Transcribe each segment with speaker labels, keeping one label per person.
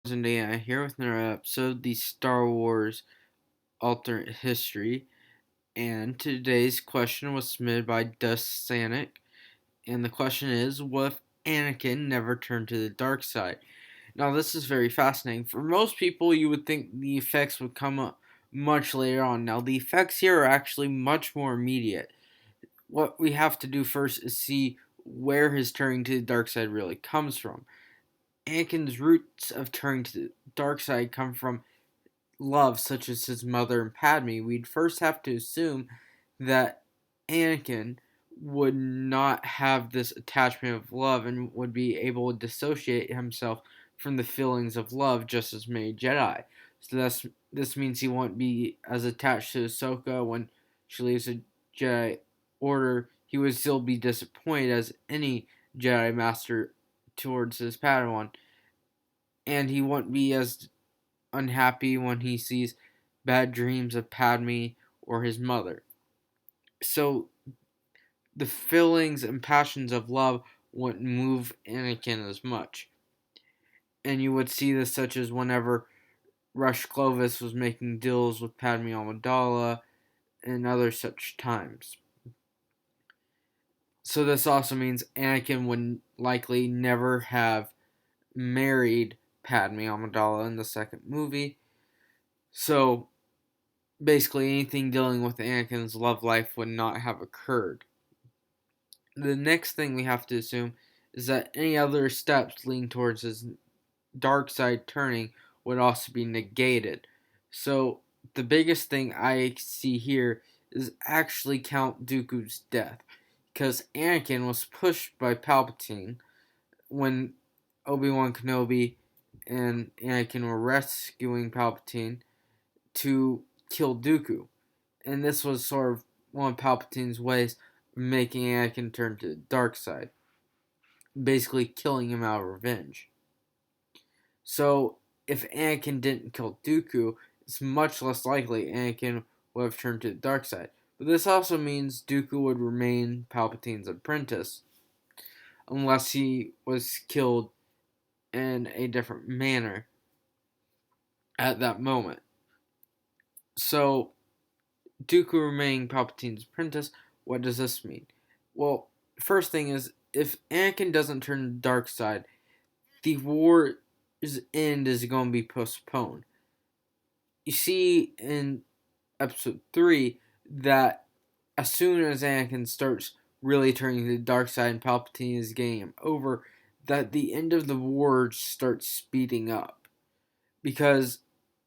Speaker 1: And Dan here with another episode, the Star Wars alternate history. And today's question was submitted by Sanic. And the question is, what if Anakin never turned to the dark side? Now, this is very fascinating. For most people, you would think the effects would come up much later on. Now, the effects here are actually much more immediate. What we have to do first is see where his turning to the dark side really comes from. Anakin's roots of turning to the dark side come from love, such as his mother and Padme. We'd first have to assume that Anakin would not have this attachment of love and would be able to dissociate himself from the feelings of love just as many Jedi. So this means he won't be as attached to Ahsoka when she leaves the Jedi Order. He would still be disappointed as any Jedi Master towards his Padawan, and he won't be as unhappy when he sees bad dreams of Padme or his mother. So the feelings and passions of love wouldn't move Anakin as much. And you would see this such as whenever Rush Clovis was making deals with Padme Amidala and other such times. So this also means Anakin would likely never have married Padme Amidala in the second movie. So basically anything dealing with Anakin's love life would not have occurred. The next thing we have to assume is that any other steps leading towards his dark side turning would also be negated. So the biggest thing I see here is actually Count Dooku's death, because Anakin was pushed by Palpatine when Obi-Wan Kenobi and Anakin were rescuing Palpatine to kill Dooku. And this was sort of one of Palpatine's ways of making Anakin turn to the dark side, basically killing him out of revenge. So, if Anakin didn't kill Dooku, it's much less likely Anakin would have turned to the dark side. But this also means Dooku would remain Palpatine's apprentice, unless he was killed in a different manner at that moment. So, Dooku remaining Palpatine's apprentice, what does this mean? Well, first thing is, if Anakin doesn't turn to the dark side, the war's end is going to be postponed. You see in episode 3 that as soon as Anakin starts really turning to the dark side and Palpatine is getting him over, that the end of the war starts speeding up. Because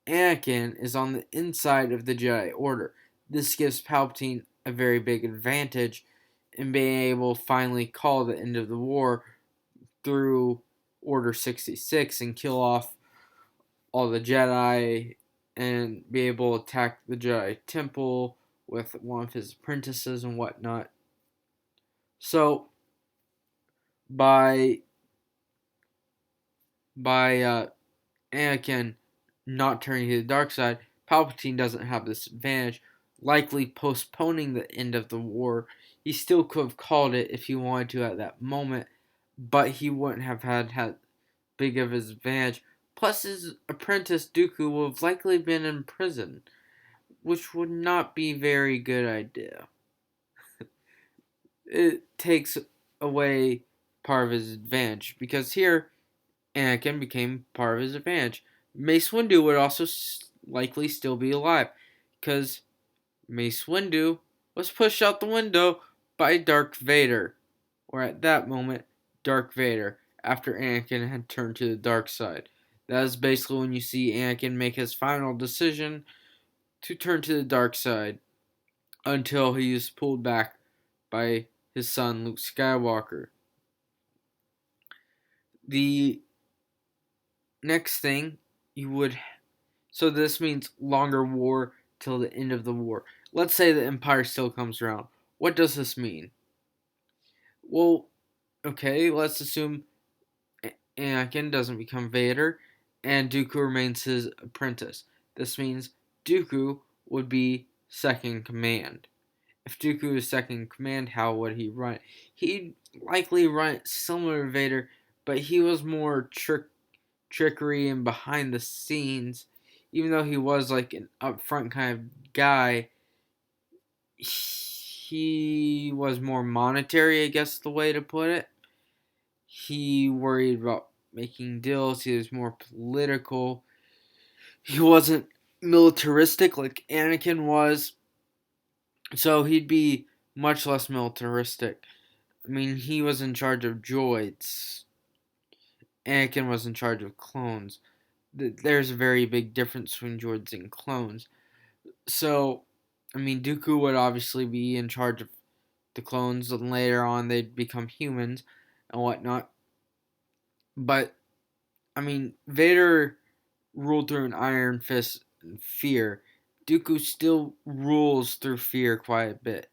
Speaker 1: Anakin is on the inside of the Jedi Order. This gives Palpatine a very big advantage in being able to finally call the end of the war through Order 66 and kill off all the Jedi and be able to attack the Jedi Temple with one of his apprentices and whatnot. So by Anakin not turning to the dark side, Palpatine doesn't have this advantage, likely postponing the end of the war. He still could have called it if he wanted to at that moment, but he wouldn't have had big of his advantage. Plus, his apprentice Dooku would have likely been in prison, which would not be a very good idea. It takes away part of his advantage, because here Anakin became part of his advantage. Mace Windu would also likely still be alive, because Mace Windu was pushed out the window by Darth Vader, or at that moment, Darth Vader, after Anakin had turned to the dark side. That is basically when you see Anakin make his final decision to turn to the dark side until he is pulled back by his son Luke Skywalker. The next thing you would so this means longer war till the end of the war. Let's say the Empire still comes around. What does this mean? Well, okay, let's assume Anakin doesn't become Vader and Dooku remains his apprentice. This means Dooku would be second in command. If Dooku is second in command, how would he run it? He'd likely run it similar to Vader, but he was more trickery and behind the scenes, even though he was like an upfront kind of guy, he was more monetary, I guess the way to put it. He worried about making deals. He was more political. He wasn't militaristic like Anakin was. So he'd be much less militaristic. I mean, he was in charge of droids. Anakin was in charge of clones. There's a very big difference between droids and clones. So, I mean, Dooku would obviously be in charge of the clones, and later on they'd become humans and whatnot. But, I mean, Vader ruled through an iron fist and fear. Dooku still rules through fear quite a bit.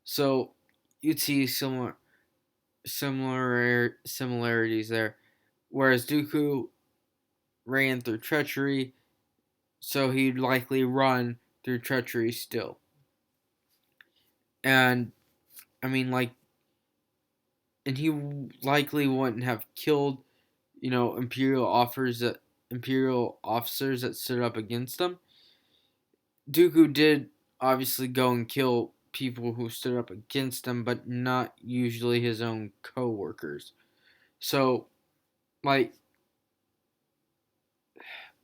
Speaker 1: So, you'd see similarities there. Whereas Dooku ran through treachery, so he'd likely run through treachery still. And I mean, like, and he likely wouldn't have killed, imperial officers that stood up against him. Dooku did obviously go and kill people who stood up against him, but not usually his own co-workers. So, like,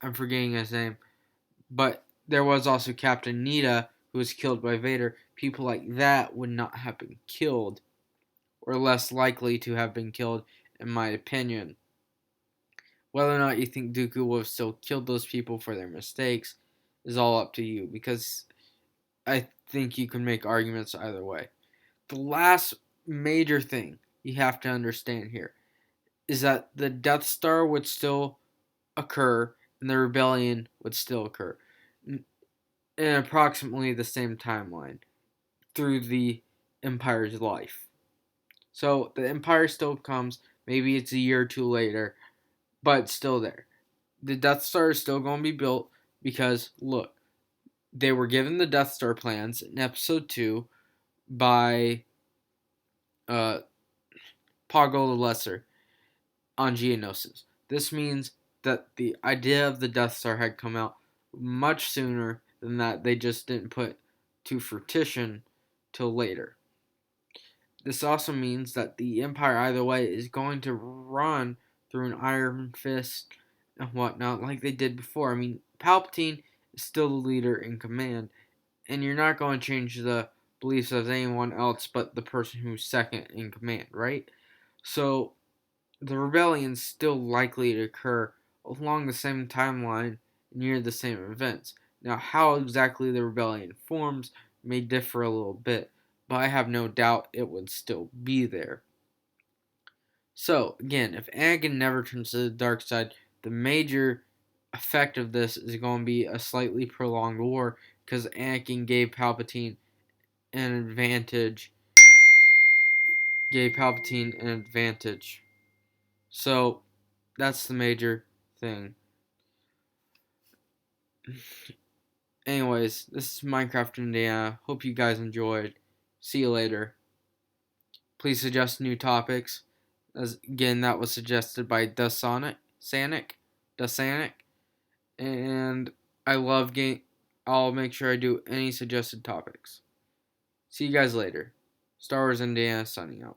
Speaker 1: I'm forgetting his name, but there was also Captain Nita who was killed by Vader. People like that would not have been killed, or less likely to have been killed, in my opinion. Whether or not you think Dooku would have still killed those people for their mistakes is all up to you, because I think you can make arguments either way. The last major thing you have to understand here is that the Death Star would still occur and the rebellion would still occur in approximately the same timeline through the Empire's life. So the Empire still comes, maybe it's a year or two later, but it's still there. The Death Star is still going to be built because, look, they were given the Death Star plans in Episode 2 by uh, Pago the Lesser on Geonosis. This means that the idea of the Death Star had come out much sooner than that. They just didn't put to fruition till later. This also means that the Empire, either way, is going to run through an iron fist and whatnot like they did before. I mean, Palpatine is still the leader in command, and you're not going to change the beliefs of anyone else but the person who's second in command, right? So, the rebellion's still likely to occur along the same timeline near the same events. Now, how exactly the rebellion forms may differ a little bit, but I have no doubt it would still be there. So, again, if Anakin never turns to the dark side, the major effect of this is going to be a slightly prolonged war because Anakin gave Palpatine an advantage. So, that's the major thing. Anyways, this is Minecraft Indiana. Hope you guys enjoyed. See you later. Please suggest new topics. As again, that was suggested by Sanic, and I love game. I'll make sure I do any suggested topics. See you guys later. Star Wars Indiana signing out.